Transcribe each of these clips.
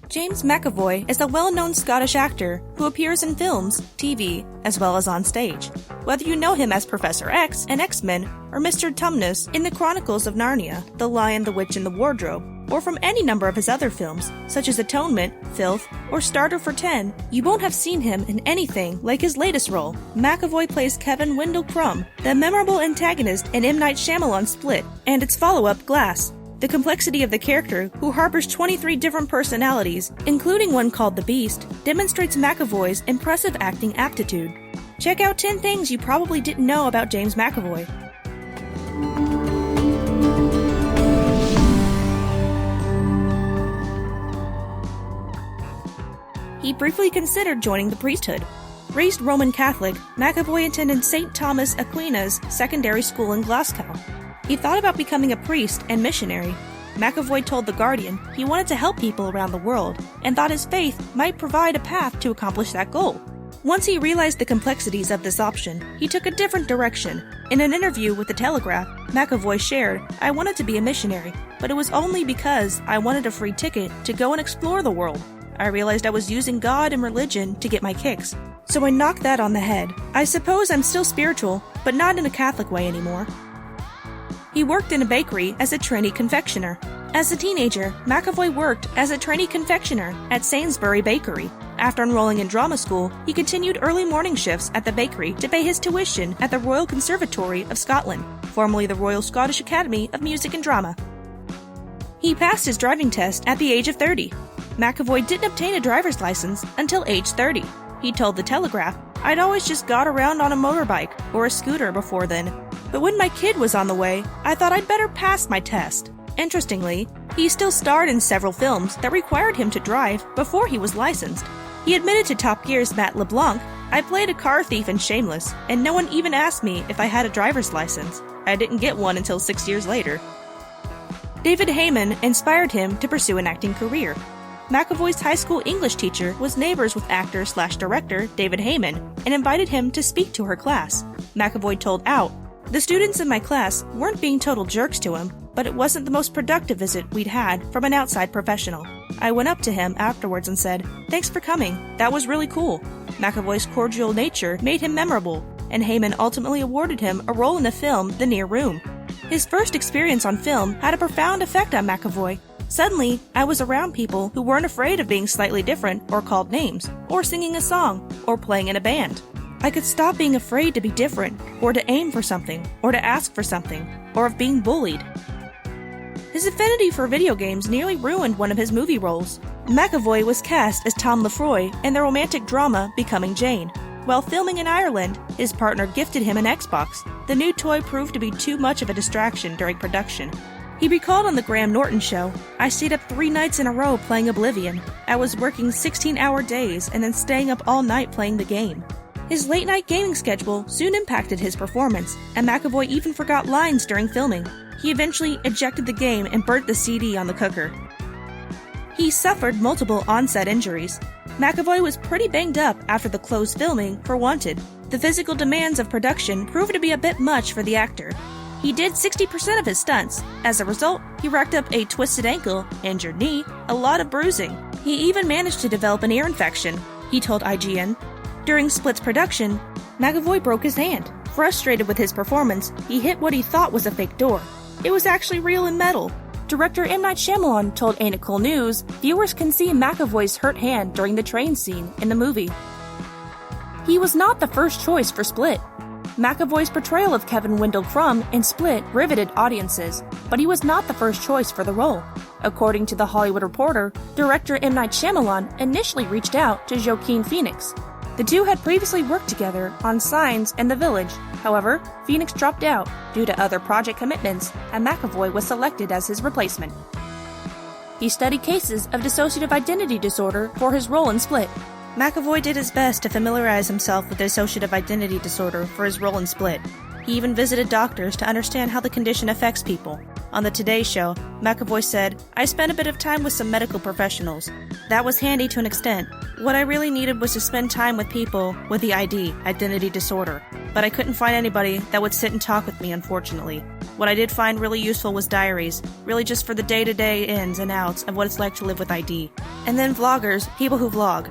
James McAvoy is a well-known Scottish actor who appears in films, TV, as well as on stage. Whether you know him as Professor X in X-Men or Mr. Tumnus in the Chronicles of Narnia, The Lion, the Witch, and the Wardrobe, or from any number of his other films, such as Atonement, Filth, or Starter for 10, you won't have seen him in anything like his latest role. McAvoy plays Kevin Wendell Crumb, the memorable antagonist in M. Night Shyamalan's Split, and its follow-up, Glass. The complexity of the character, who harbors 23 different personalities, including one called the Beast, demonstrates McAvoy's impressive acting aptitude. Check out 10 things you probably didn't know about James McAvoy. He briefly considered joining the priesthood. Raised Roman Catholic, McAvoy attended St. Thomas Aquinas Secondary School in Glasgow. He thought about becoming a priest and missionary. McAvoy told The Guardian he wanted to help people around the world and thought his faith might provide a path to accomplish that goal. Once he realized the complexities of this option, he took a different direction. In an interview with The Telegraph, McAvoy shared, "I wanted to be a missionary, but it was only because I wanted a free ticket to go and explore the world. I realized I was using God and religion to get my kicks. So I knocked that on the head. I suppose I'm still spiritual, but not in a Catholic way anymore." He worked in a bakery as a trainee confectioner. As a teenager, McAvoy worked as a trainee confectioner at Sainsbury Bakery. After enrolling in drama school, he continued early morning shifts at the bakery to pay his tuition at the Royal Conservatory of Scotland, formerly the Royal Scottish Academy of Music and Drama. He passed his driving test at the age of 30. McAvoy didn't obtain a driver's license until age 30. He told The Telegraph, "I'd always just got around on a motorbike or a scooter before then. But when my kid was on the way, I thought I'd better pass my test." Interestingly, he still starred in several films that required him to drive before he was licensed. He admitted to Top Gear's Matt LeBlanc, "I played a car thief in Shameless, and no one even asked me if I had a driver's license. I didn't get one until 6 years later." David Heyman inspired him to pursue an acting career. McAvoy's high school English teacher was neighbors with actor/director David Heyman and invited him to speak to her class. McAvoy told Out, "The students in my class weren't being total jerks to him, but it wasn't the most productive visit we'd had from an outside professional. I went up to him afterwards and said, 'Thanks for coming, that was really cool.'" McAvoy's cordial nature made him memorable, and Heyman ultimately awarded him a role in the film The Near Room. His first experience on film had a profound effect on McAvoy. "Suddenly, I was around people who weren't afraid of being slightly different or called names, or singing a song, or playing in a band. I could stop being afraid to be different, or to aim for something, or to ask for something, or of being bullied." His affinity for video games nearly ruined one of his movie roles. McAvoy was cast as Tom Lefroy in the romantic drama Becoming Jane. While filming in Ireland, his partner gifted him an Xbox. The new toy proved to be too much of a distraction during production. He recalled on The Graham Norton Show, "I stayed up 3 nights in a row playing Oblivion. I was working 16-hour days and then staying up all night playing the game." His late-night gaming schedule soon impacted his performance, and McAvoy even forgot lines during filming. He eventually ejected the game and burnt the CD on the cooker. He suffered multiple onset injuries. McAvoy was pretty banged up after the closed filming for Wanted. The physical demands of production proved to be a bit much for the actor. He did 60% of his stunts. As a result, he racked up a twisted ankle, injured knee, a lot of bruising. He even managed to develop an ear infection, he told IGN. During Split's production, McAvoy broke his hand. Frustrated with his performance, he hit what he thought was a fake door. It was actually real and metal. Director M. Night Shyamalan told Ain't It Cool News, viewers can see McAvoy's hurt hand during the train scene in the movie. He was not the first choice for Split. McAvoy's portrayal of Kevin Wendell Crumb in Split riveted audiences, but he was not the first choice for the role. According to The Hollywood Reporter, director M. Night Shyamalan initially reached out to Joaquin Phoenix. The two had previously worked together on Signs and The Village. However, Phoenix dropped out due to other project commitments, and McAvoy was selected as his replacement. He studied cases of dissociative identity disorder for his role in Split. McAvoy did his best to familiarize himself with dissociative identity disorder for his role in Split. He even visited doctors to understand how the condition affects people. On the Today Show, McAvoy said, "I spent a bit of time with some medical professionals. That was handy to an extent. What I really needed was to spend time with people with the ID, identity disorder. But I couldn't find anybody that would sit and talk with me, unfortunately. What I did find really useful was diaries, really just for the day-to-day ins and outs of what it's like to live with ID. And then vloggers, people who vlog.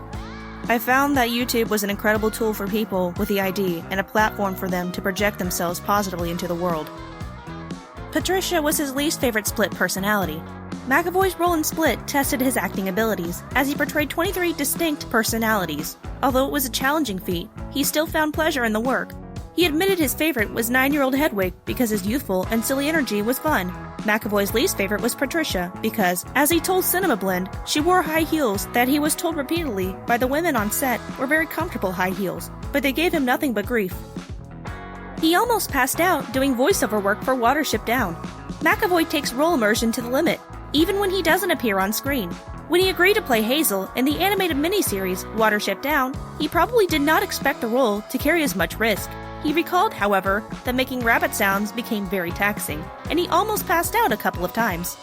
I found that YouTube was an incredible tool for people with the ID and a platform for them to project themselves positively into the world." Patricia was his least favorite Split personality. McAvoy's role in Split tested his acting abilities, as he portrayed 23 distinct personalities. Although it was a challenging feat, he still found pleasure in the work. He admitted his favorite was 9-year-old Hedwig because his youthful and silly energy was fun. McAvoy's least favorite was Patricia because, as he told Cinema Blend, she wore high heels that he was told repeatedly by the women on set were very comfortable high heels, but they gave him nothing but grief. He almost passed out doing voiceover work for Watership Down. McAvoy takes role immersion to the limit, even when he doesn't appear on screen. When he agreed to play Hazel in the animated miniseries Watership Down, he probably did not expect the role to carry as much risk. He recalled, however, that making rabbit sounds became very taxing, and he almost passed out a couple of times.